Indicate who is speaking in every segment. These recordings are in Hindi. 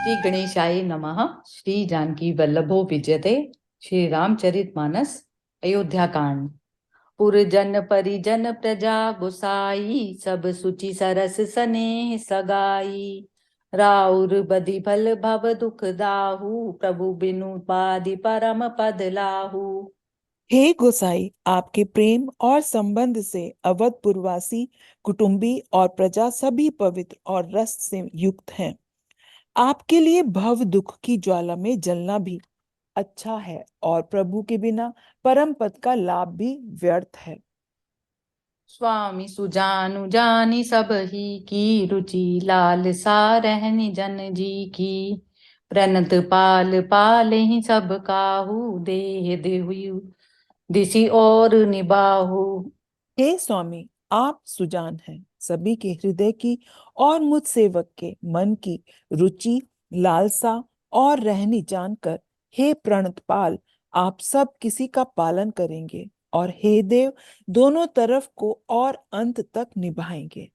Speaker 1: श्री गणेशाय नमः। श्री जानकी वल्लभो विजयते। श्री रामचरितमानस अयोध्या कांड। पुरजन परिजन प्रजा गुसाई, सब सुचि सरस सनेह सगाई। राउर बदि भल भव दुख दाहू, प्रभु बिनु पादि परम पद लाहू।
Speaker 2: हे गोसाई, आपके प्रेम और संबंध से अवधपुरवासी, कुटुंबी और प्रजा सभी पवित्र और रस से युक्त हैं। आपके लिए भव दुख की ज्वाला में जलना भी अच्छा है और प्रभु के बिना परम पद का लाभ भी व्यर्थ है।
Speaker 1: स्वामी सुजानु जानी सब ही की रुचि, लाल सा रहनी जन जी की। प्रणत पाल पाले ही सब काहू, देह देहु दिसी और निबाहु।
Speaker 2: हे स्वामी, आप सुजान हैं, सभी के हृदय की और मुझ सेवक के मन की रुचि, लालसा और रहनी जानकर, हे प्रणतपाल, आप सब किसी का पालन करेंगे और हे देव दोनों तरफ को और अंत तक निभाएंगे।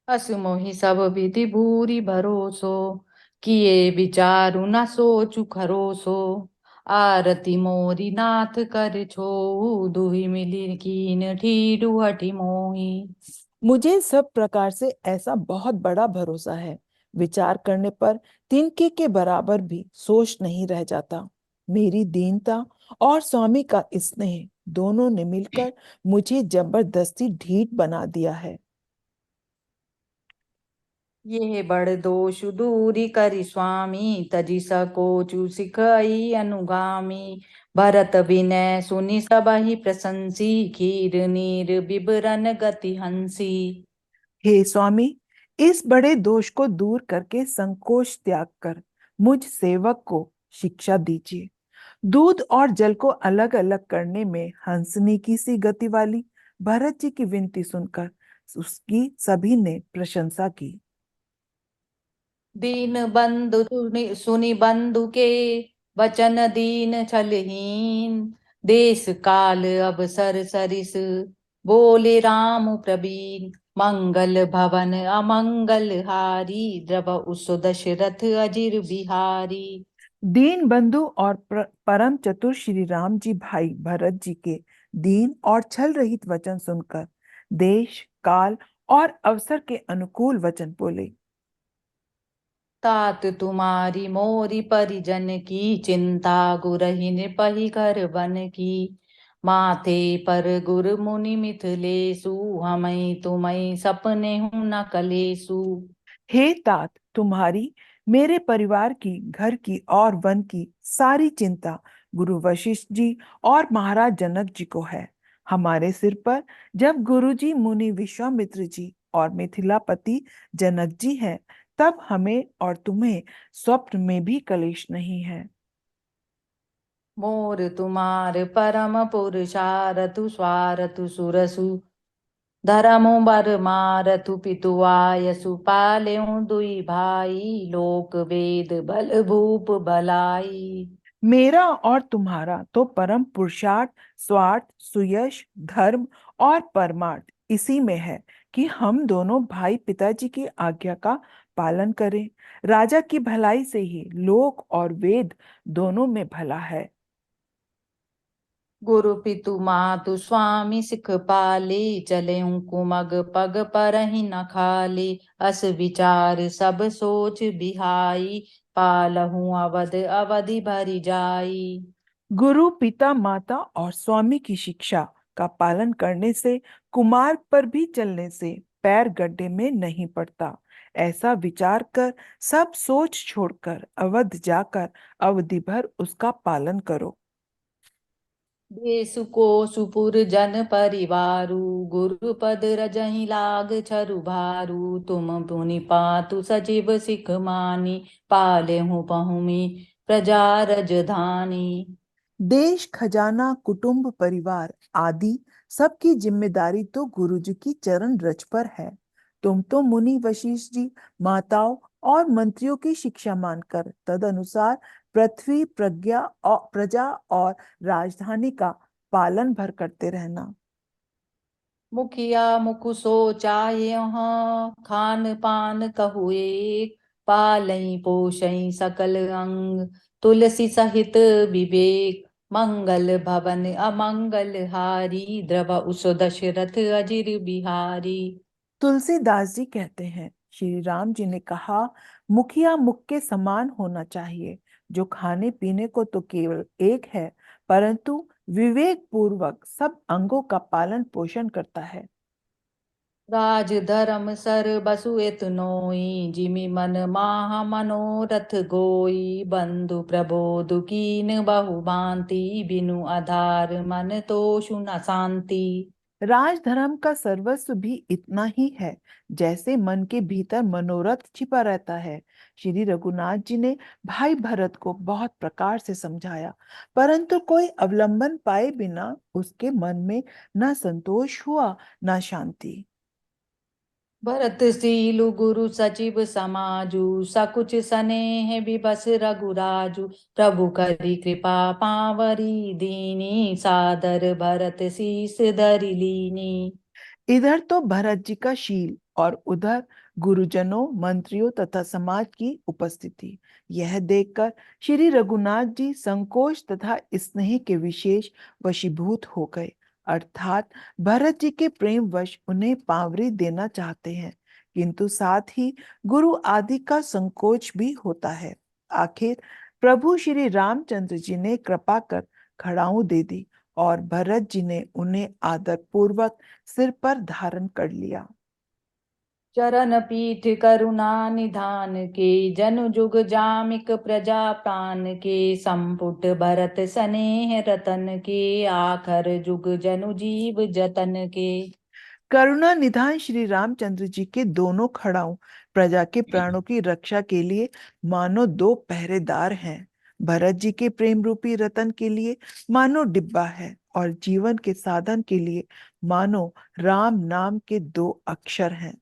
Speaker 1: अस मोहि सब विधि भूरी भरोसो, किए विचारु न सोचु खरोसो। आरती मोरी नाथ कर छो, दुहि मिली कीन ठीडु हठि मोही।
Speaker 2: मुझे सब प्रकार से ऐसा बहुत बड़ा भरोसा है, विचार करने पर तिनके के बराबर भी सोच नहीं रह जाता। मेरी दीनता और स्वामी का स्नेह दोनों ने मिलकर मुझे जबरदस्ती ढीठ बना दिया है।
Speaker 1: ये बड़ दोष दूरी करि स्वामी, तजि सकोचु सिखई अनुगामी। भरत विनय सुनि सबहि प्रशंसी, खीर नीर बिबरन गति हंसी।
Speaker 2: हे स्वामी, इस बड़े दोष को दूर करके संकोच त्याग कर मुझ सेवक को शिक्षा दीजिए। दूध और जल को अलग अलग करने में हंसनी की सी गति वाली भरत जी की विनती सुनकर उसकी सभी ने प्रशंसा की।
Speaker 1: दीन बंधु सुनि बंधु के, वचन दीन छलहीन। देश काल अवसर सरिस, बोले राम प्रवीण। मंगल भवन अमंगल हारी, द्रव उस दशरथ अजिर बिहारी।
Speaker 2: दीन बंधु और परम चतुर श्री राम जी भाई भरत जी के दीन और छल रहित वचन सुनकर देश काल और अवसर के अनुकूल वचन बोले।
Speaker 1: तात तुम्हारी मोरी परिजन की, चिंता गुरहि नृपहि घर बन की। माथे पर गुर मुनि मिथिलेसु, हमै तुमै सपने हूँ न कलेसु।
Speaker 2: हे तात, तुम्हारी मेरे परिवार की, घर की और वन की सारी चिंता गुरु वशिष्ठ जी और महाराज जनक जी को है। हमारे सिर पर जब गुरु जी, मुनि विश्वामित्र जी और मिथिलापति जनक जी हैं, तब हमें और तुम्हें स्वप्न में भी कलेश नहीं है।
Speaker 1: मोर तुम्हार परम पुरुषारथु, स्वारथु सुरसु। धर्मु बर मारथु पितुआयसु, पाल्यों दुई भाई। लोक वेद बल भूप भलाई।
Speaker 2: मेरा और तुम्हारा तो परम पुरुषार्थ, स्वार्थ, सुयश, धर्म और परमार्थ इसी में है कि हम दोनों भाई पिताजी की आज्ञा का पालन करें। राजा की भलाई से ही लोक और वेद दोनों में भला है।
Speaker 1: गुरु पितु मातु स्वामी सिख पाले, चले कुमग पग परहि न खाले। अस विचार सब सोच बिहाई, पालहु अवध अवधि भरि जाई।
Speaker 2: गुरु, पिता, माता और स्वामी की शिक्षा का पालन करने से, कुमार्ग पर भी चलने से पैर गड्ढे में नहीं पड़ता। ऐसा विचार कर सब सोच छोड़कर अवध जाकर अवधि भर उसका पालन करो।
Speaker 1: देश को सुपुर जन परिवारु, गुरु पद रजहि लाग छरु भारू। तुम पुनि पातु सजीव सिख मानी, पाले हूँ पहुमी प्रजा रजधानी।
Speaker 2: देश, खजाना, कुटुंब, परिवार आदि सबकी जिम्मेदारी तो गुरुजी की चरण रज पर है। तुम तो मुनि वशिष्ठ जी, माताओं और मंत्रियों की शिक्षा मानकर तदनुसार पृथ्वी, प्रज्ञा और प्रजा और राजधानी का पालन भर करते रहना।
Speaker 1: मुखिया मुख सो चाहे, खान पान कहु एक। पालई पोषई सकल अंग, तुलसी सहित विवेक, मंगल भवन अमंगल हारी, द्रव उस दशरथ अजिर बिहारी।
Speaker 2: तुलसीदास जी कहते हैं, श्री राम जी ने कहा, मुखिया मुख के समान होना चाहिए, जो खाने पीने को तो केवल एक है, परंतु विवेक पूर्वक सब अंगों का पालन पोषण करता है।
Speaker 1: राज धर्म सर बसु एत नोई, जिमि मन माह मनोरथ गोई, बंधु प्रबोधु कीन बहु भांति, बिनु आधार मन तोषु न शांति।
Speaker 2: राजधर्म का सर्वस्व भी इतना ही है जैसे मन के भीतर मनोरथ छिपा रहता है। श्री रघुनाथ जी ने भाई भरत को बहुत प्रकार से समझाया, परंतु कोई अवलंबन पाए बिना उसके मन में न संतोष हुआ न शांति।
Speaker 1: भरत सीलु गुरु सचिव समाजु, सकुच सनेह विबस रघुराजु, प्रभु करी कृपा पावरी दीनी, सादर भरत शीस धरि लीनी।
Speaker 2: इधर तो भरत जी का शील और उधर गुरुजनों, मंत्रियों तथा समाज की उपस्थिति। यह देखकर श्री रघुनाथ जी संकोच तथा स्नेह के विशेष वशीभूत हो गए, अर्थात भरत जी के प्रेम वश उन्हें पावरी देना चाहते हैं, किंतु साथ ही गुरु आदि का संकोच भी होता है। आखिर प्रभु श्री रामचंद्र जी ने कृपा कर खड़ाऊ दे दी और भरत जी ने उन्हें आदर पूर्वक सिर पर धारण कर लिया।
Speaker 1: चरण पीठ करुणा निधान के, जनु जुग जामिक प्रजा प्राण के, संपुट भरत सनेह रतन के, आखर जुग जनु जीव जतन के।
Speaker 2: करुणा निधान श्री रामचंद्र जी के दोनों खड़ाऊ प्रजा के प्राणों की रक्षा के लिए मानो दो पहरेदार हैं। भरत जी के प्रेम रूपी रतन के लिए मानो डिब्बा है और जीवन के साधन के लिए मानो राम नाम के दो अक्षर हैं।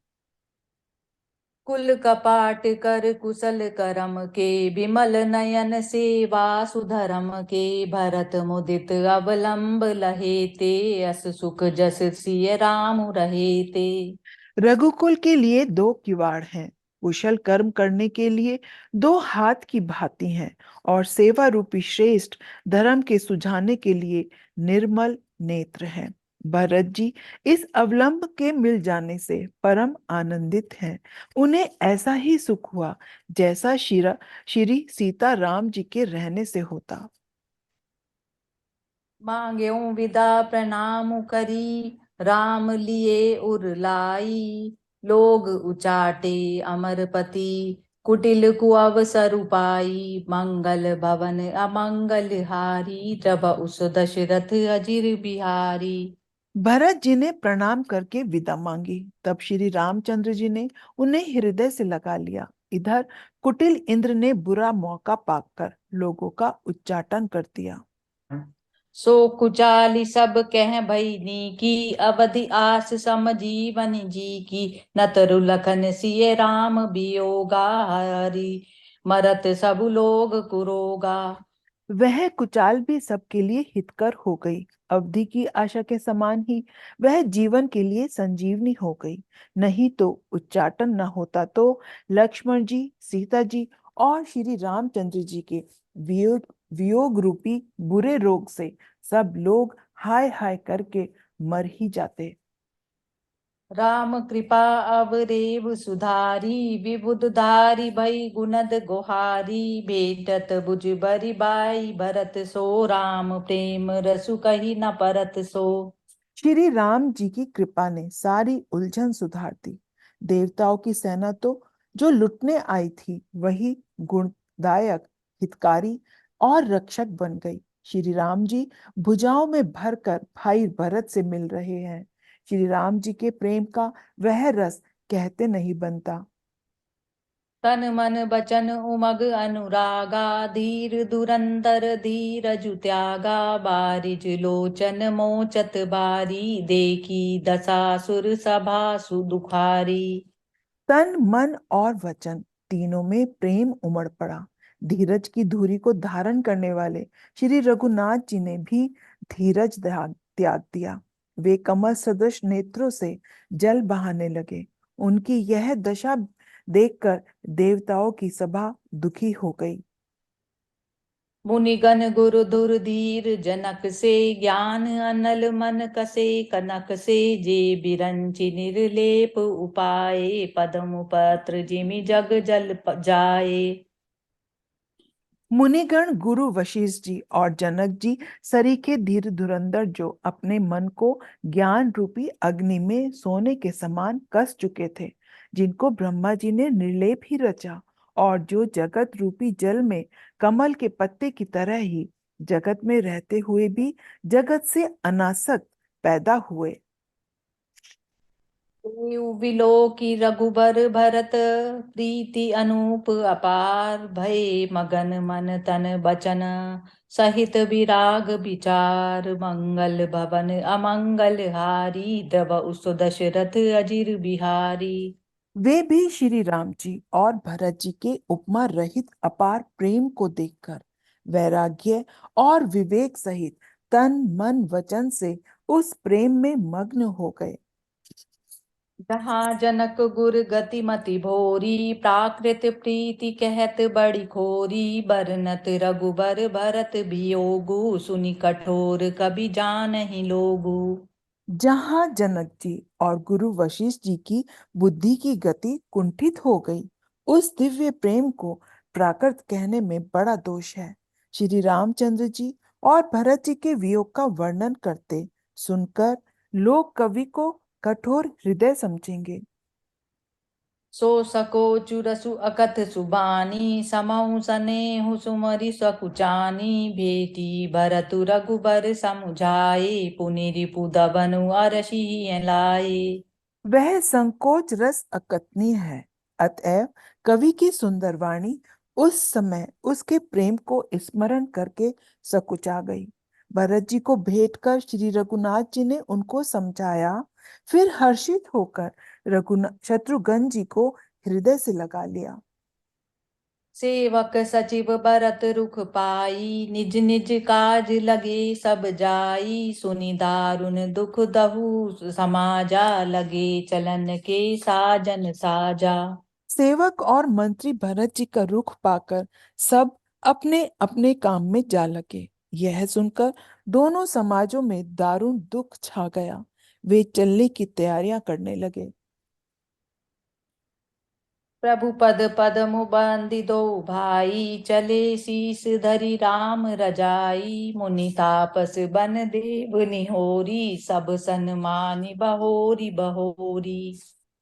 Speaker 1: कुल कपाट कर कुशल करम के, विमल नयन सेवा सुधरम के, भरत मुदित अवलंब लहे ते, अस सुख जस सिय राम रहे ते।
Speaker 2: रघुकुल के लिए दो किवाड़ हैं, कुशल कर्म करने के लिए दो हाथ की भांति हैं, और सेवा रूपी श्रेष्ठ धर्म के सुझाने के लिए निर्मल नेत्र हैं। भरत जी इस अवलंब के मिल जाने से परम आनंदित हैं। उन्हें ऐसा ही सुख हुआ जैसा श्री सीता राम जी के रहने से होता।
Speaker 1: मांग्यो विदा प्रणाम करी, राम लिए उर लाई, लोग उचाटे अमरपति, कुटिल कुअवसर पाई, मंगल भवन अमंगल हारी, तब उस दशरथ अजिर बिहारी।
Speaker 2: भरत जी ने प्रणाम करके विदा मांगी, तब श्री रामचंद्र जी ने उन्हें हृदय से लगा लिया। इधर कुटिल इंद्र ने बुरा मौका पाकर लोगों का उच्चाटन कर दिया।
Speaker 1: सो कुचाली सब कह भईनी की, अवधि आस सम जीवन जी की, न तरु लखन सिय राम बियोगा, हरि मरत सब लोग कुरोगा।
Speaker 2: वह कुचाल भी सबके लिए हितकर हो गई। अवधि की आशा के समान ही वह जीवन के लिए संजीवनी हो गई। नहीं तो उच्चाटन न होता तो लक्ष्मण जी, सीता जी और श्री रामचंद्र जी के वियोग वियोग रूपी बुरे रोग से सब लोग हाय हाय करके मर ही जाते।
Speaker 1: राम कृपा अवरेव सुधारी, विबुध धारी भई गुणद गोहारी, भेटत बुझ बरि बाई भरत सो, राम प्रेम रसु कही न परत सो।
Speaker 2: श्री राम जी की कृपा ने सारी उलझन सुधार दी। देवताओं की सेना तो जो लुटने आई थी वही गुणदायक, हितकारी और रक्षक बन गई। श्री राम जी भुजाओं में भरकर भाई भरत से मिल रहे हैं। श्री राम जी के प्रेम का वह रस कहते नहीं बनता।
Speaker 1: तन मन बचन उमग अनुरागा, धीर धुरंधर धीरजु त्यागा, बारिज लोचन मोचत बारी, देखी दशासुर सभा सुदुखारी।
Speaker 2: तन मन और वचन तीनों में प्रेम उमड़ पड़ा। धीरज की धुरी को धारण करने वाले श्री रघुनाथ जी ने भी धीरज त्याग त्याग दिया। वे कमल सदृश नेत्रों से जल बहाने लगे। उनकी यह दशा देखकर देवताओं की सभा दुखी हो गई।
Speaker 1: मुनिगण गुरु धुर धीर जनक से ज्ञान अनल मन कसे कनक से जे बिरंचि निर्लेप उपाये पदम पत्र जिमि जग जल जाए।
Speaker 2: मुनिगण गुरु वशिष्ठ जी और जनक जी सरीखे धीर धुरंधर जो अपने मन को ज्ञान रूपी अग्नि में सोने के समान कस चुके थे, जिनको ब्रह्मा जी ने निर्लेप ही रचा और जो जगत रूपी जल में कमल के पत्ते की तरह ही जगत में रहते हुए भी जगत से अनासक्त पैदा हुए।
Speaker 1: विलो की रघुबर भरत प्रीति अनूप अपार भय मगन मन तन बचन सहित विराग विचार मंगल भवन अमंगल हारी द्रव उस दशरथ अजिर बिहारी।
Speaker 2: वे भी श्री राम जी और भरत जी के उपमा रहित अपार प्रेम को देखकर वैराग्य और विवेक सहित तन मन वचन से उस प्रेम में मग्न हो गए।
Speaker 1: जहाँ जनक गुर गति मति भोरी प्राकृत प्रीति कहत बड़ी खोरी बरनत रघुबर भरत वियोगु सुनि कठोर कवि जानहि लोगु।
Speaker 2: जहां जनक जी और गुरु वशिष्ठ जी की बुद्धि की गति कुंठित हो गई, उस दिव्य प्रेम को प्राकृत कहने में बड़ा दोष है। श्री रामचंद्र जी और भरत जी के वियोग का वर्णन करते सुनकर लोग कवि को कठोर हृदय समझेंगे।
Speaker 1: सो सको चुरसु अकथ सुबानी समहु सनेहु सुमरि सकुचानी भेटी भरतु रघुबर समुझाए पुनि रिपु दबनु अरसी लाए।
Speaker 2: वह संकोच रस अकथनीय है, अतएव कवि की सुंदर वाणी उस समय उसके प्रेम को स्मरण करके सकुचा गई। भरत जी को भेंट कर श्री रघुनाथ जी ने उनको समझाया, फिर हर्षित होकर रघुनाथ शत्रुघ्न जी को हृदय से लगा लिया।
Speaker 1: सेवक सचिव बरत रुख पाई निज निज काज लगे सब जाई सुनि दारुन दुख दहु समाजा लगे चलन के साजन साजा।
Speaker 2: सेवक और मंत्री भरत जी का रुख पाकर सब अपने अपने काम में जा लगे। यह सुनकर दोनों समाजों में दारुण दुख छा गया। वे चलने की तैयारियां करने लगे।
Speaker 1: प्रभु पद पदमु बंदी दो भाई चले शीस धरि राम रजाई मुनि तापस बन देव निहोरी सब सन्मानि बहोरी बहोरी।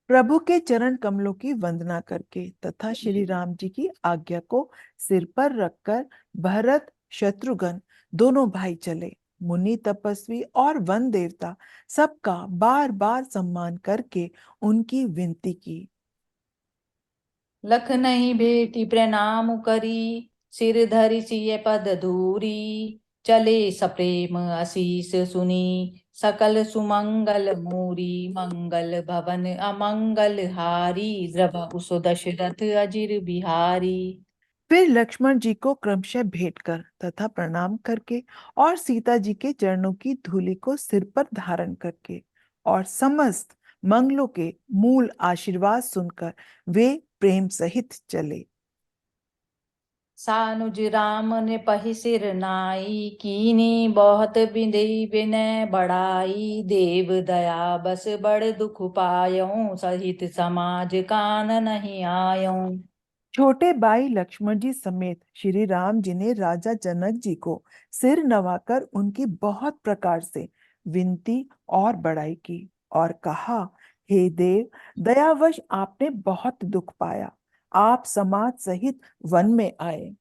Speaker 2: प्रभु के चरण कमलों की वंदना करके तथा श्री राम जी की आज्ञा को सिर पर रखकर भरत शत्रुघ्न दोनों भाई चले। मुनि तपस्वी और वन देवता सबका बार बार सम्मान करके उनकी विनती की।
Speaker 1: लख नहीं भेटी प्रणाम करी सिर धरि सिय पद धूरी चले सप्रेम आशीष सुनी सकल सुमंगल मूरी मंगल भवन अमंगल हारी द्रव उस दशरथ अजिर बिहारी।
Speaker 2: फिर लक्ष्मण जी को क्रमशः भेंट कर तथा प्रणाम करके और सीता जी के चरणों की धूलि को सिर पर धारण करके और समस्त मंगलों के मूल आशीर्वाद सुनकर वे प्रेम सहित चले।
Speaker 1: सानुज राम ने पहि सिर नाई कीनी बहुत बिंदई विनय बढ़ाई देव दया बस बड़ दुख पायों सहित समाज कान नहीं आयों।
Speaker 2: छोटे भाई लक्ष्मण जी समेत श्री राम जी ने राजा जनक जी को सिर नवाकर उनकी बहुत प्रकार से विनती और बड़ाई की और कहा, हे देव, दयावश आपने बहुत दुख पाया, आप समाज सहित वन में आए।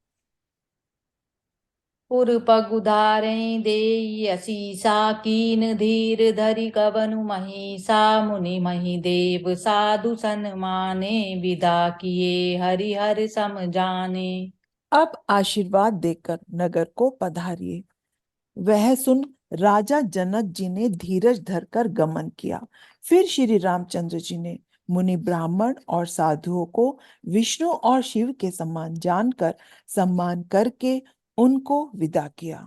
Speaker 1: पुर पगुधारें देई असीसा कीन धीर धरि कवनु महिषा मुनि मही देव साधु सन्माने विदा किए हरिहर सम जाने।
Speaker 2: अब आशीर्वाद देकर नगर को पधारिए। वह सुन राजा जनक जी ने धीरज धरकर गमन किया। फिर श्री रामचंद्र जी ने मुनि ब्राह्मण और साधुओं को विष्णु और शिव के समान जानकर सम्मान करके उनको विदा किया।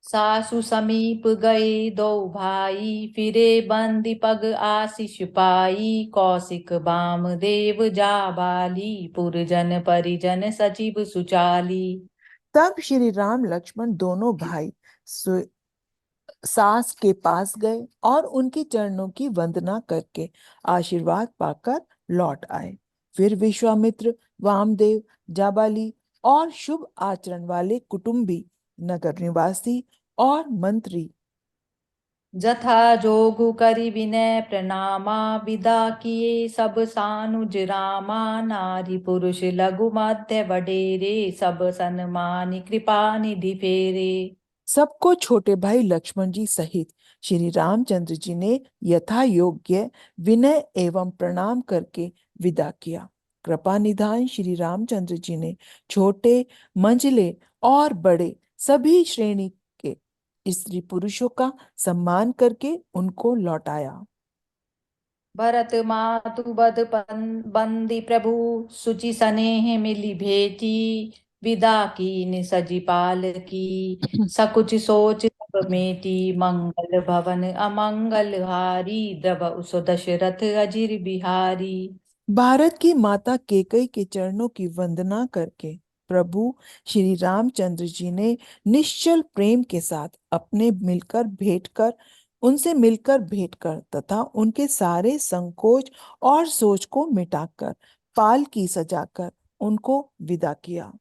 Speaker 1: सासु समीप गए दो भाई, फिरे बंदी पग आशीष पाई। कौशिक बामदेव जाबाली, पुरजन परिजन सचिव सुचाली।
Speaker 2: तब श्री राम लक्ष्मण दोनों भाई सास के पास गए और उनके चरणों की वंदना करके आशीर्वाद पाकर लौट आए। फिर विश्वामित्र, वामदेव, जाबाली और शुभ आचरण वाले कुटुंबी, नगर निवासी और मंत्री
Speaker 1: जथा जोगु करि विनय प्रणामा, विदा किए सब सानुज रामा। नारी पुरुष लघु मध्य वडेरे, सब सन्मानी कृपा निधि फेरे।
Speaker 2: सबको छोटे भाई लक्ष्मण जी सहित श्री रामचंद्र जी ने यथा योग्य विनय एवं प्रणाम करके विदा किया। कृपा निधान श्री रामचंद्र जी ने छोटे, मंझले और बड़े सभी श्रेणी के स्त्री पुरुषों का सम्मान करके उनको लौटाया।
Speaker 1: भरत मातु बध बंदी प्रभु, सुचि सनेह मिली भेटी। विदा कीन सजी पाल की, सकुच सोच सब मेटी। मंगल भवन अमंगल हारी, द्रव सो दशरथ अजिर बिहारी।
Speaker 2: भारत की माता केकई के चरणों की वंदना करके प्रभु श्री रामचंद्र जी ने निश्चल प्रेम के साथ उनसे मिलकर भेंट कर तथा उनके सारे संकोच और सोच को मिटाकर पालकी सजाकर उनको विदा किया।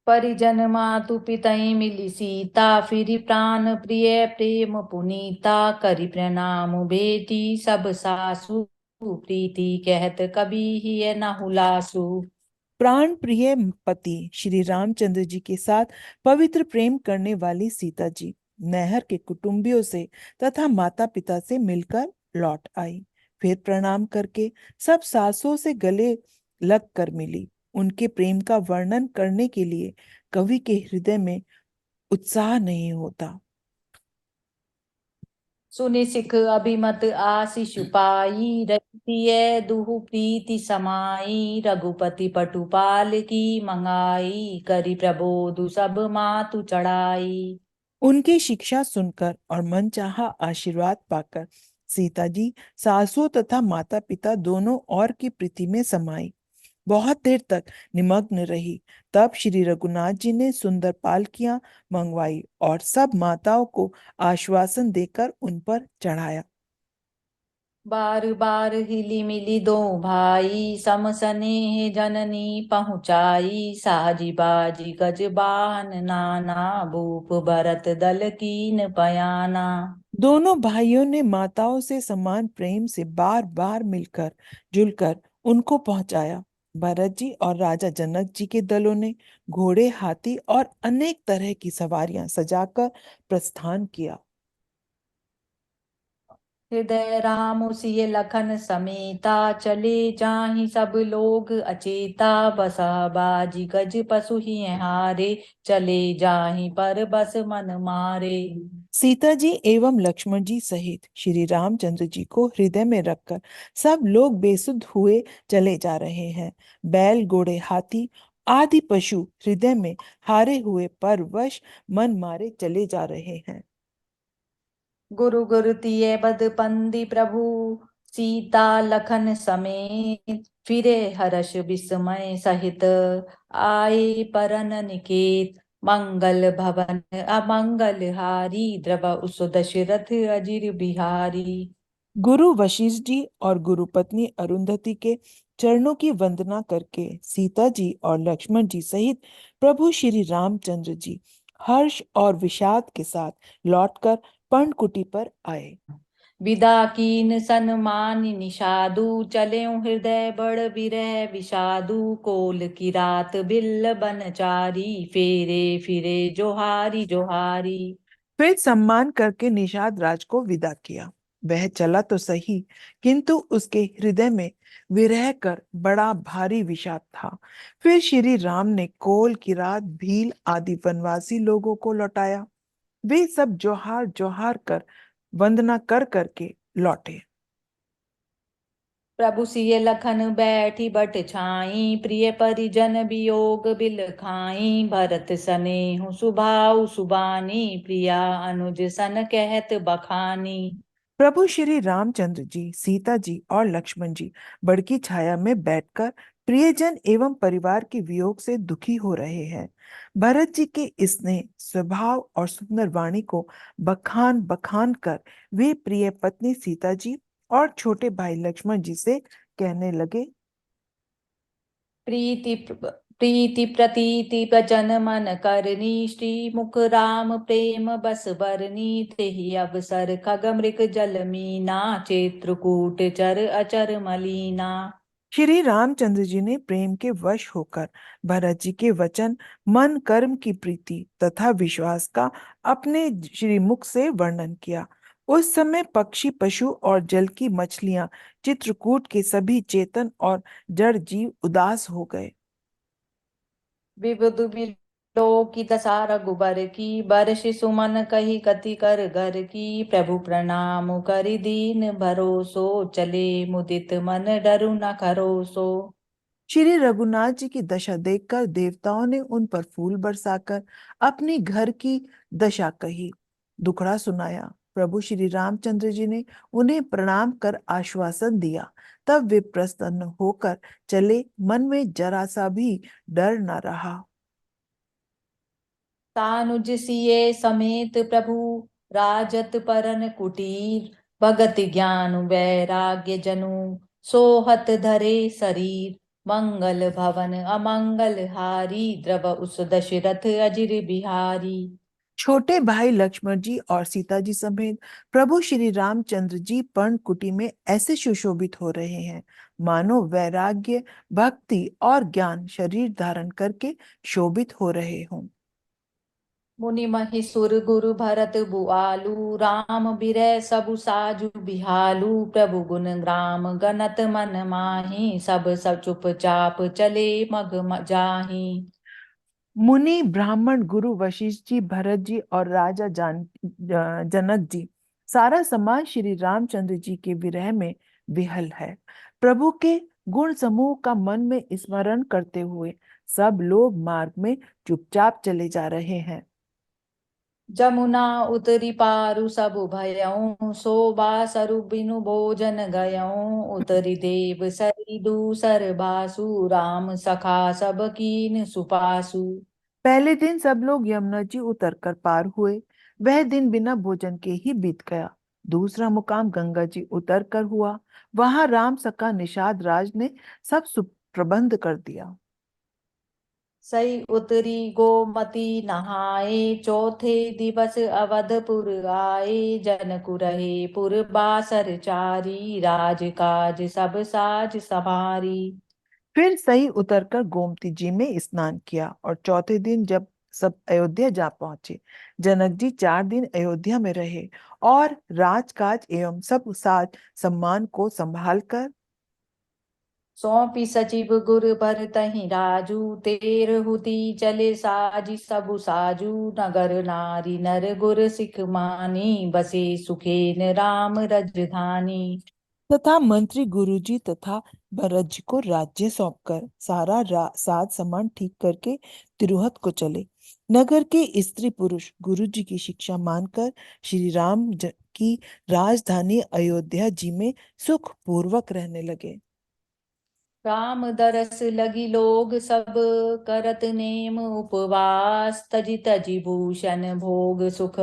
Speaker 1: परिजन मातु पितई मिली सीता, फिरि प्राण प्रिय प्रेम पुनीता। करि प्रणाम बेटी सब सासु, प्रीति कहत कबि ही न हुलासु।
Speaker 2: प्राण प्रिय पति श्री रामचंद्र जी के साथ पवित्र प्रेम करने वाली सीता जी नैहर के कुटुंबियों से तथा माता पिता से मिलकर लौट आई। फिर प्रणाम करके सब सासों से गले लग कर मिली। उनके प्रेम का वर्णन करने के लिए कवि के हृदय में उत्साह नहीं होता।
Speaker 1: सुनि सिख अभिमत आशीष पाई, रतिय दुहु प्रीति समाई। रघुपति पटुपाल की मंगाई, करि प्रबोधु सब मातु चढ़ाई।
Speaker 2: उनकी शिक्षा सुनकर और मनचाहा आशीर्वाद पाकर सीता जी सासुओं तथा माता पिता दोनों और की प्रीति में समाई। बहुत देर तक निमग्न रही। तब श्री रघुनाथ जी ने सुंदर पालकियां मंगवाई और सब माताओं को आश्वासन देकर उन पर चढ़ाया।
Speaker 1: बार बार हिली मिली दो भाई, सम स्नेह जननी पहुँचाई। साजी बाजी गज बाहन नाना, भूप भरत दल कीन पयाना।
Speaker 2: दोनों भाइयों ने माताओं से समान प्रेम से बार बार मिलकर जुलकर उनको पहुंचाया। भरत जी और राजा जनक जी के दलों ने घोड़े, हाथी और अनेक तरह की सवारियां सजाकर प्रस्थान किया।
Speaker 1: हृदय राम सिय लखन समेता, चले जाहि सब लोग अचेता। बसा बाजी गज पशु ही हारे, चले जाहि पर बस मन मारे।
Speaker 2: सीता जी एवं लक्ष्मण जी सहित श्री रामचंद्र जी को हृदय में रखकर सब लोग बेसुध हुए चले जा रहे हैं। बैल, घोड़े, हाथी आदि पशु हृदय में हारे हुए पर वश मन मारे चले जा रहे हैं।
Speaker 1: गुरु गुरु तिय बद पंदी प्रभु, सीता लखन समेत। फिरे हर्ष विस्मय सहित, आए परन निकेत। मंगल भवन अमंगल हारी, द्रव उस दशरथ अजिर बिहारी।
Speaker 2: गुरु वशिष्ठ जी और गुरु पत्नी अरुंधति के चरणों की वंदना करके सीता जी और लक्ष्मण जी सहित प्रभु श्री रामचंद्र जी हर्ष और विषाद के साथ लौटकर पर्णकुटी पर आए।
Speaker 1: विदा कीन सन्मानि निषादु, चलें हृदय बड़ विरह विषादु। कोल की रात बिल्ल बनचारी, फेरे फिरे जोहारी जोहारी।
Speaker 2: फिर सम्मान करके निषाद राज को विदा किया। वह चला तो सही, किंतु उसके हृदय में विरह कर बड़ा भारी विषाद था। फिर श्री राम ने कोल, किरात, भील आदि वनवासी लोगों को लौटाया। वे सब जोहार जोहार कर वंदना कर करके लौटे।
Speaker 1: प्रभु सिय लखन बैठी बट छाई, प्रिय परिजन वियोग बिल खाई, भरत सनेहु सुभाउ सुबानी, प्रिया अनुज सन कहत बखानी।
Speaker 2: प्रभु श्री रामचंद्र जी, सीता जी और लक्ष्मण जी बड़की छाया में बैठकर प्रियजन एवं परिवार के वियोग से दुखी हो रहे हैं। भरत जी के स्नेह, स्वभाव और सुंदर वाणी को बखान बखान कर वे प्रिय पत्नी सीता जी और छोटे भाई लक्ष्मण जी से कहने लगे।
Speaker 1: प्रीति प्रतीति वचन मन करनी, श्री मुख राम प्रेम बस बरनी, तेहि अवसर खग मृग जल मीना, चित्रकूट चर अचर मलीना।
Speaker 2: श्री रामचंद्र जी ने प्रेम के वश होकर भरत जी के वचन, मन कर्म की प्रीति तथा विश्वास का अपने श्री मुख से वर्णन किया। उस समय पक्षी, पशु और जल की मछलियां, चित्रकूट के सभी चेतन और जड़ जीव उदास हो गए।
Speaker 1: विबुध बिलो की दशा रघुबर की, बरषि सुमन कही कति कर घर की, प्रभु प्रणाम करि दीन भरोसो, चले मुदित मन डरु न खरोसो।
Speaker 2: श्री रघुनाथ जी की दशा देखकर देवताओं ने उन पर फूल बरसाकर अपनी घर की दशा कही, दुखड़ा सुनाया। प्रभु श्री रामचंद्र जी ने उन्हें प्रणाम कर आश्वासन दिया। तब वे प्रसन्न होकर चले, मन में जरा सा भी डर न रहा।
Speaker 1: तानुज सिए समेत प्रभु राजत परन कुटीर, भगत ज्ञान वैराग्य जनु सोहत धरे शरीर, मंगल भवन अमंगल हारी, द्रव उस दशरथ अजिर बिहारी।
Speaker 2: छोटे भाई लक्ष्मण जी और सीता जी समेत प्रभु श्री रामचंद्र जी पर्णकुटी में ऐसे सुशोभित हो रहे हैं, मानो वैराग्य, भक्ति और ज्ञान शरीर धारण करके शोभित हो रहे हों।
Speaker 1: मुनि महिसुर गुरु भरत बुआलु, राम बिरह सबु साजु बिहालु, प्रभु गुण ग्राम गनत मन माही, सब चुपचाप चले मग जाही।
Speaker 2: मुनि, ब्राह्मण, गुरु वशिष्ठ जी, भरत जी और राजा जनक जी, सारा समाज श्री रामचंद्र जी के विरह में विहल है। प्रभु के गुण समूह का मन में स्मरण करते हुए सब लोग मार्ग में चुपचाप चले जा रहे हैं।
Speaker 1: जमुना उतरी पारु सब भयऊ, शोभा सरु बिनु भोजन गयऊ, उतरी देव सरी दूसर बासु, राम सखा सब कीन सुपासु।
Speaker 2: पहले दिन सब लोग यमुना जी उतरकर पार हुए। वह दिन बिना भोजन के ही बीत गया। दूसरा मुकाम गंगा जी उतरकर हुआ। वहां राम सका निषाद राज ने सब सुप्रबंध कर दिया।
Speaker 1: सई उतरी गोमती नहाए, चौथे दिवस अवधपुर आए, जनकु रहे पुर बासर चारी, राजकाज सब साज समारी।
Speaker 2: फिर सही उतरकर गोमती जी में स्नान किया और चौथे दिन जब सब अयोध्या जा पहुंचे, जनक जी 4 दिन अयोध्या में रहे और राजकाज एवं सब साज सम्मान को संभाल कर
Speaker 1: सौंपी सचिव गुर भरतहि राजू, तेरहुति चले साजी सबु साजू, नगर नारी नर गुर सिख मानी, बसे सुखेन राम रजधानी।
Speaker 2: तथा मंत्री गुरुजी तथा भरत जी को राज्य सौंपकर सारा साज सामान ठीक करके तिरुहत को चले। नगर के स्त्री पुरुष गुरु जी की शिक्षा मानकर श्री की राजधानी अयोध्या जी में सुख पूर्वक रहने लगे।
Speaker 1: राम दरस लगी लोग सब, करत नेम उपवास, तजि तजि भूषण भोग सुख,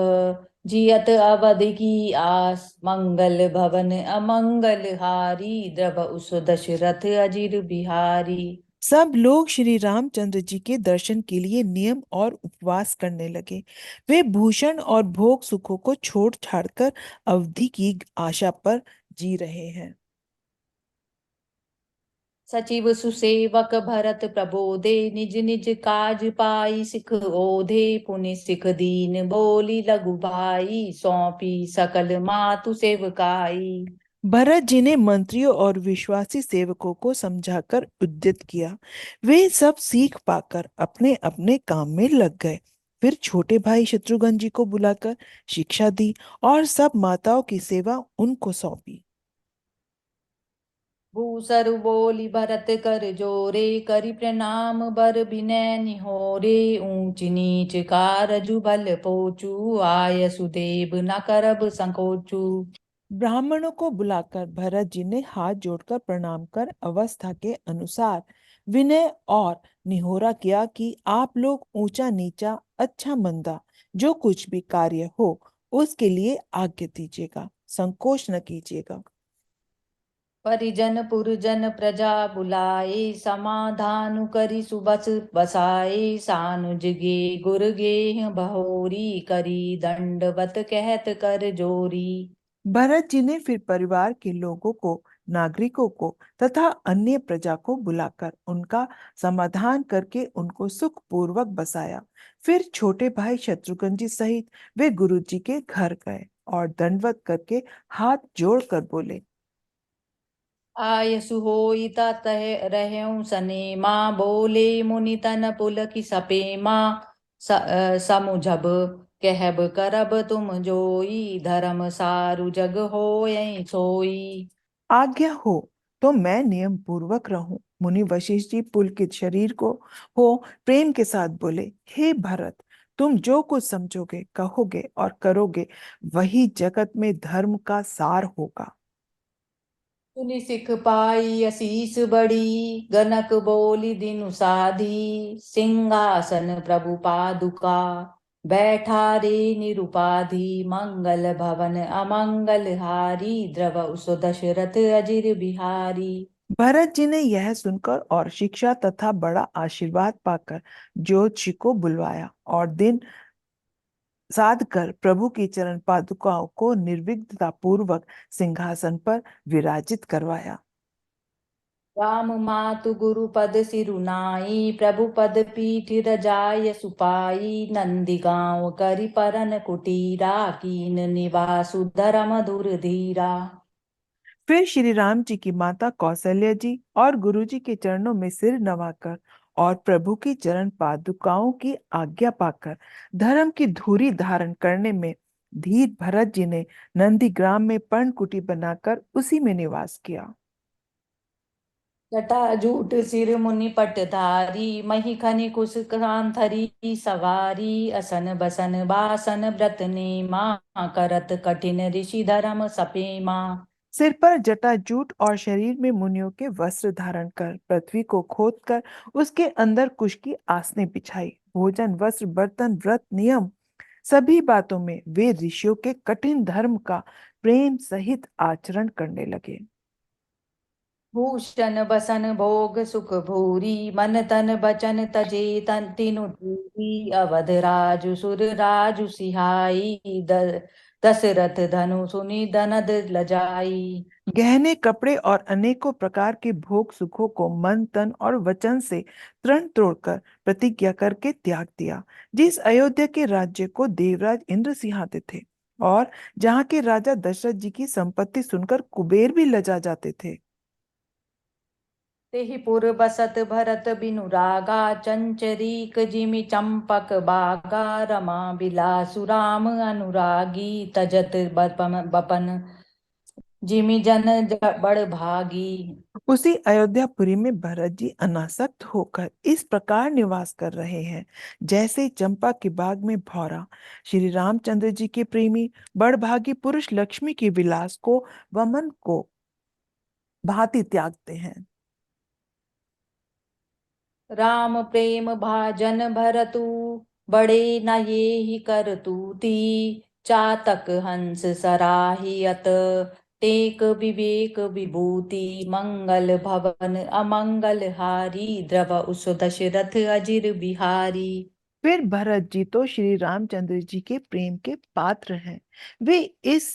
Speaker 1: जियत अवध की आस, मंगल भवन अमंगल हारी, द्रव उस दशरथ अजिर बिहारी।
Speaker 2: सब लोग श्री रामचंद्र जी के दर्शन के लिए नियम और उपवास करने लगे। वे भूषण और भोग सुखों को छोड़ छाड़कर अवधि की आशा पर जी रहे हैं।
Speaker 1: सचिव सुसेवक भरत प्रबोधे, निज निज काज पाई सिख ओधे, पुनि सिख दीन बोली लघु भाई, सौंपी सकल मातु सेवकाई।
Speaker 2: भरत जी ने मंत्रियों और विश्वासी सेवकों को समझाकर उद्यत किया। वे सब सीख पाकर अपने अपने काम में लग गए। फिर छोटे भाई शत्रुघ्न जी को बुलाकर शिक्षा दी और सब माताओं की सेवा उनको सौंपी।
Speaker 1: भूसरु बोली भरत कर जोरे, करि प्रणाम बर विनय निहोरे। ऊंच नीच कारजु भल पोचू, आय सुदेव न करब संकोचू।
Speaker 2: ब्राह्मणों को बुलाकर भरत जी ने हाथ जोड़कर प्रणाम कर अवस्था के अनुसार विनय और निहोरा किया कि आप लोग ऊंचा नीचा अच्छा मंदा जो कुछ भी कार्य हो उसके लिए आज्ञा दीजिएगा, संकोच न कीजिएगा।
Speaker 1: परिजन पुरजन प्रजा बुलाए, समाधान करि सुबस बसाए। सानुज गे गुर गेह बहोरी, करी दंडवत कहत कर जोरी।
Speaker 2: भरत जी ने फिर परिवार के लोगों को, नागरिकों को तथा अन्य प्रजा को बुलाकर उनका समाधान करके उनको सुख पूर्वक बसाया। फिर छोटे भाई शत्रुघ्न जी सहित वे गुरु जी के घर गए और दंडवत करके हाथ जोड़कर बोले,
Speaker 1: आयसु होई तह रहउँ सनेमा, बोले मुनि तन पुलकि सपेमा। समुझब कहब करब तुम जोई, धर्म सारु जग होय सोई।
Speaker 2: आज्ञा हो तो मैं नियम पूर्वक रहूं। मुनि वशिष्ठ जी पुलकित शरीर को हो प्रेम के साथ बोले, हे भरत, तुम जो कुछ समझोगे, कहोगे और करोगे वही जगत में धर्म का सार होगा।
Speaker 1: सुनि सिख पाई असीस बड़ी, गनक बोली दिनु साधी। सिंहासन प्रभु पादुका, बैठा रे निरुपाधि। मंगल भवन अमंगल हारी, द्रव सो दशरथ अजिर बिहारी।
Speaker 2: भरत जी ने यह सुनकर और शिक्षा तथा बड़ा आशीर्वाद पाकर ज्योतिषी को बुलवाया और दिन साध कर प्रभु की चरण पादुकाओं को निर्विघ्नता पूर्वक सिंहासन पर विराजित करवाया।
Speaker 1: राम मातु गुरु पद सिरुनाई, प्रभु पद पीठ रजाय सुपाई। नंदी गाँव करि परन कुटीरा, कीन निवासु धरम धुर धीरा।
Speaker 2: फिर श्री राम जी की माता कौशल्या जी और गुरु जी के चरणों में सिर नवाकर और प्रभु की चरण पादुकाओं की आज्ञा पाकर धर्म की धूरी धारण करने में धीर भरत जी ने नंदीग्राम में पर्णकुटी बनाकर उसी में निवास किया।
Speaker 1: जटाजूट सिर मुनि पटधारी, मही खनि कुश कांथरी सवारी। असन बसन बासन व्रत नेमा, करत कठिन ऋषि धर्म सपेमा।
Speaker 2: सिर पर जटाजूट और शरीर में मुनियों के वस्त्र धारण कर पृथ्वी को खोदकर उसके अंदर कुश की आसनें बिछाई। भोजन, वस्त्र, बर्तन, व्रत, नियम सभी बातों में वे ऋषियों के कठिन धर्म का प्रेम सहित आचरण करने लगे।
Speaker 1: भूषण बसन भोग सुख भूरी, मन तन बचन तजे तन तिनु दूरी। अवध राजु सुर राजु सिहाई, दशरथ धनु सुनि दनद लजाई।
Speaker 2: गहने, कपड़े और अनेकों प्रकार के भोग सुखों को मन, तन और वचन से तृण तोड़कर प्रतिज्ञा करके त्याग दिया। जिस अयोध्या के राज्य को देवराज इंद्र सिंहाते थे और जहाँ के राजा दशरथ जी की संपत्ति सुनकर कुबेर भी लजा जाते थे।
Speaker 1: तेहि पुर बसत भरत बिनु रागा, चंचरीक जिमि चंपक बागा। रमा बिलासु राम अनुरागी, तजत बपन जिमि जन बड़ भागी।
Speaker 2: उसी अयोध्यापुरी में भरत जी अनासक्त होकर इस प्रकार निवास कर रहे हैं जैसे चंपा के बाग में भौरा श्री रामचंद्र जी के प्रेमी बड़भागी पुरुष लक्ष्मी के विलास को, वमन को भांति त्यागते हैं।
Speaker 1: राम प्रेम भाजन भरतु, बड़े न ये ही कर तूती। चातक हंस सराहियत, टेक विवेक विभूति। मंगल भवन अमंगल हारी, द्रव उस दशरथ अजिर बिहारी।
Speaker 2: फिर भरत जी तो श्री रामचंद्र जी के प्रेम के पात्र हैं। वे इस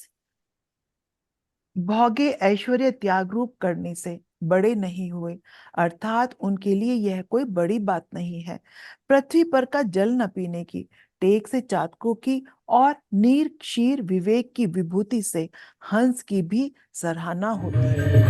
Speaker 2: भोगे ऐश्वर्य त्याग रूप करने से बड़े नहीं हुए, अर्थात उनके लिए यह कोई बड़ी बात नहीं है। पृथ्वी पर का जल न पीने की, टेक से चातकों की और नीर क्षीर विवेक की विभूति से हंस की भी सराहना होती है।